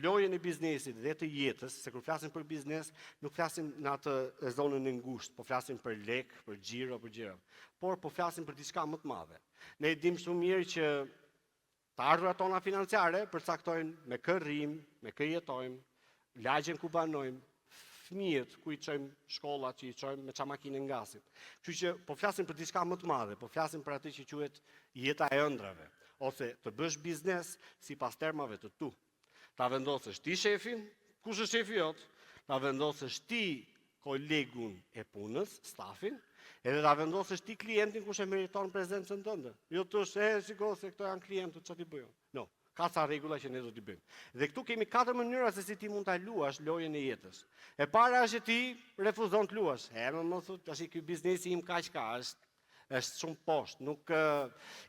lojën e biznesit dhe të jetës, se kur flasim për biznes, nuk flasim në atë zonën e ngushtë, po flasim për lek, për xhiro, për gjëra. Por po flasim për diçka më të madhe. Ne e dim shumë mirë që të ardhurat tona financiare përcaktojnë me kë rrim, me kë jetojmë, lagjen ku banojmë, fëmijët ku i çojmë, shkollat që i çojmë, me çfarë makine ngasim. Kështu që po flasim për diçka më të madhe, po flasim për atë që quhet jeta e ëndrave, ose të bësh biznes sipas termave të tu. Ta vendosësh ti shefin, kush është shefi jot, ta vendosësh ti kolegun e punës, stafin, edhe ta vendosësh ti klientin kush e meriton prezencën tënde. Jo të shiko se këto janë klientët, çfarë ti bëjon. No, ka ca rregulla që ne do t'i bëjmë. Dhe këtu kemi 4 mënyra se si ti mund ta luash lojën e jetës. E para është që ti refuzon të luash. Më thot, tash ky biznesi im kaq ka, është shumë poshtë, nuk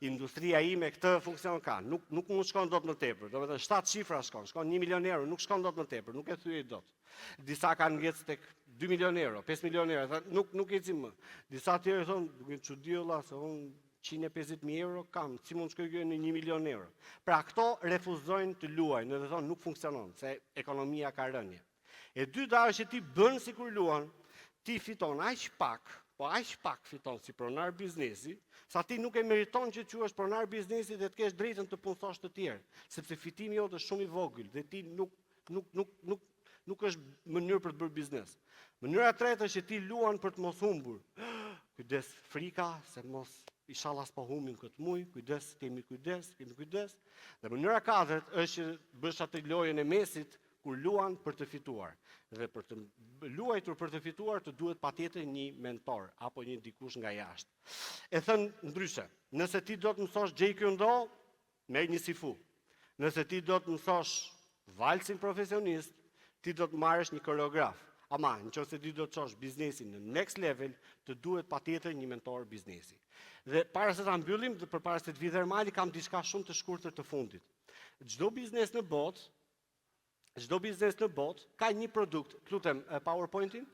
industria ime këtë funksion ka, nuk mund shkon dot më tepër, do të thënë 7 shifra shkon 1 milion euro, nuk shkon dot më tepër, nuk e thyej dot. Disa kanë ngec tek 2 milion euro, 5 milion euro, nuk ecim më. Disa tjerë thonë, duke çudi olla se unë 150.000 euro kam, si mund shkoj në 1 milion euro. Pra këto refuzojnë të luajnë, dhe thonë nuk funksionon, se ekonomia ka rënje. E dyta është që ti bën sikur luan, ti fiton aq pak, po aq pak fiton si pronar biznesi, sa ti nuk e meriton që quhesh pronar biznesi dhe të kesh drejtën të punësosh të tjerë, sepse fitimi jot është shumë i vogël dhe ti nuk është mënyrë për të bërë biznes. Mënyra e tretë është që ti luan për të mos humbur. Kujdes, frika se mos inshallah s'po humbim këtë muaj, kujdes, kemi kujdes. Dhe mënyra e katërt është që bësh atë lojën e mesit kur luan për të fituar. Dhe për të luajtur për të fituar të duhet patjetër një mentor apo një dikush nga jashtë. E thënë ndryshe, nëse ti do të mësosh Taekwondo, merr një sifu. Nëse ti do të mësosh valsin profesionist, ti do të marrësh një koreograf. Ama, nëse ti do të çosh biznesin në next level, të duhet patjetër një mentor biznesi. Dhe para se ta mbyllim, përpara se të vi Dhermali, kam diçka shumë të shkurtër të fundit. Çdo biznes në botë ka një produkt, lutem PowerPointin,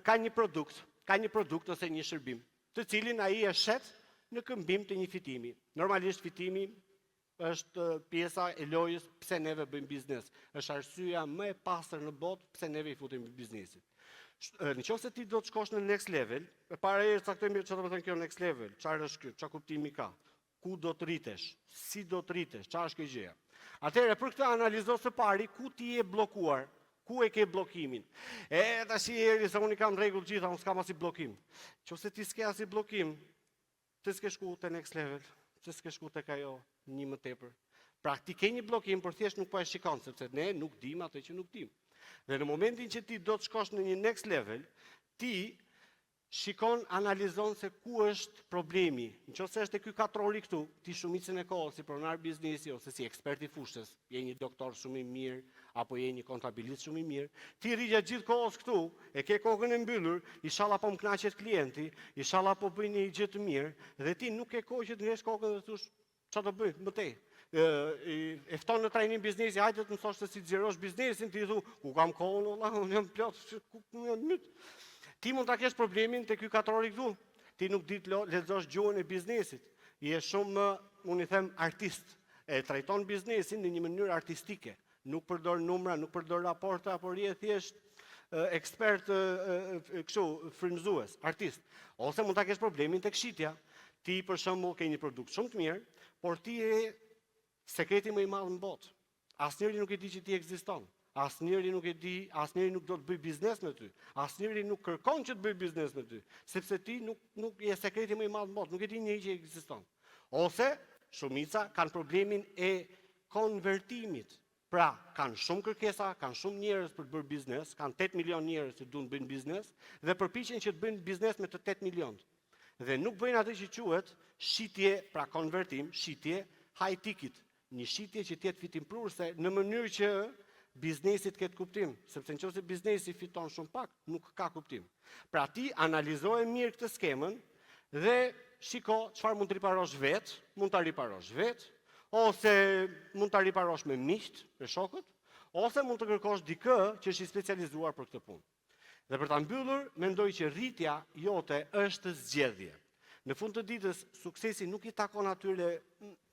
ka një produkt ose një shërbim, të cilin ai e shet në këmbim të një fitimi. Normalisht fitimi është pjesa e lojës pse neve bëjmë biznes. Është arsyeja më e pastër në botë pse neve i futemi biznesit. Nëse ti do të shkosh në next level, para herë caktojmë çfarë do të thënë kjo next level, çfarë është ky, çfarë kuptimi ka, ku do të rritesh, si do të rritesh, çfarë është kjo gjëja. Atëherë për këtë analizo së pari ku ti je bllokuar, ku e ke bllokimin. Tash ieri se unë kam rregull gjitha, unë s'kam asnjë bllokim. Nëse ti s'ke asnjë bllokim, ti s'ke shku te next level, ti s'ke shku tek ajo një më tepër. Pra ti ke një bllokim, por thjesht nuk po e shikon, sepse ne nuk dim atë që nuk dim. Dhe në momentin që ti do të shkosh në një next level, ti shikon, analizon se ku është problemi. Nëse është ky katrori këtu, ti shumicën e kohës si pronar biznesi ose si ekspert i fushës, je një doktor shumë i mirë apo je një kontabilist shumë i mirë, ti rri gjatë gjithë kohës këtu, e ke kokën e mbyllur, inshallah po më kënaqet klienti, inshallah po bëj një gjë të mirë, dhe ti nuk ke kohë që të ngresh kokën dhe të thosh çfarë do bëj, më tej. E fton në trajnim biznesi, hajde të mësosh se si të xhirosh biznesin, ti thu, ku kam kohën, valla, unë jam plot, ku jam myt. Ti mund ta kesh problemin te ky katrori këtu. Ti nuk di të lexosh gjuhën e biznesit. Je shumë, unë i them, artist. E trajton biznesin në një mënyrë artistike. Nuk përdor numra, nuk përdor raporte, apo je thjesht ekspert kështu frymëzues, artist. Ose mund ta kesh problemin tek shitja. Ti për shembull ke një produkt shumë të mirë, por ti je sekreti më i madh në botë. Asnjëri nuk e di që ti ekziston. Asnjëri nuk e di, asnjëri nuk do të bëj biznes me ty. Asnjëri nuk kërkon që të bëj biznes me ty, sepse ti nuk je sekreti më i madh në botë, nuk e di njëri që ekziston. Ose shumica kanë problemin e konvertimit. Pra, kanë shumë kërkesa, kanë shumë njerëz për të bërë biznes, kanë 8 milion njerëz që duan të bëjnë biznes dhe përpiqen që të bëjnë biznes me të 8 milion. Dhe nuk bëjnë atë që quhet shitje, pra konvertim, shitje high ticket, një shitje që të jetë fitimprurse në mënyrë që biznesi të ketë kuptim, sepse nëse biznesi fiton shumë pak, nuk ka kuptim. Pra ti analizoje mirë këtë skemën dhe shiko çfarë mund të riparosh vetë, ose mund ta riparosh me miqt, me shokët, ose mund të kërkosh dikë që është i specializuar për këtë punë. Dhe për ta mbyllur, mendoj që rritja jote është zgjedhje. Në fund të ditës, suksesi nuk i takon atyre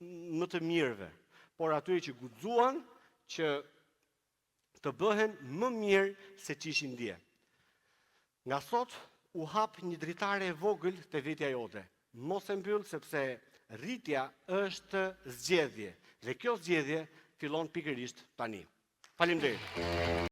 më të mirëve, por atyre që guxuan, që të bëhen më mirë se që ishin dje. Nga sot, u hap një dritare e vogël të vetja jote. Mos e mbyll sepse rritja është zgjedhje. Dhe kjo zgjedhje fillon pikërisht tani. Faleminderit.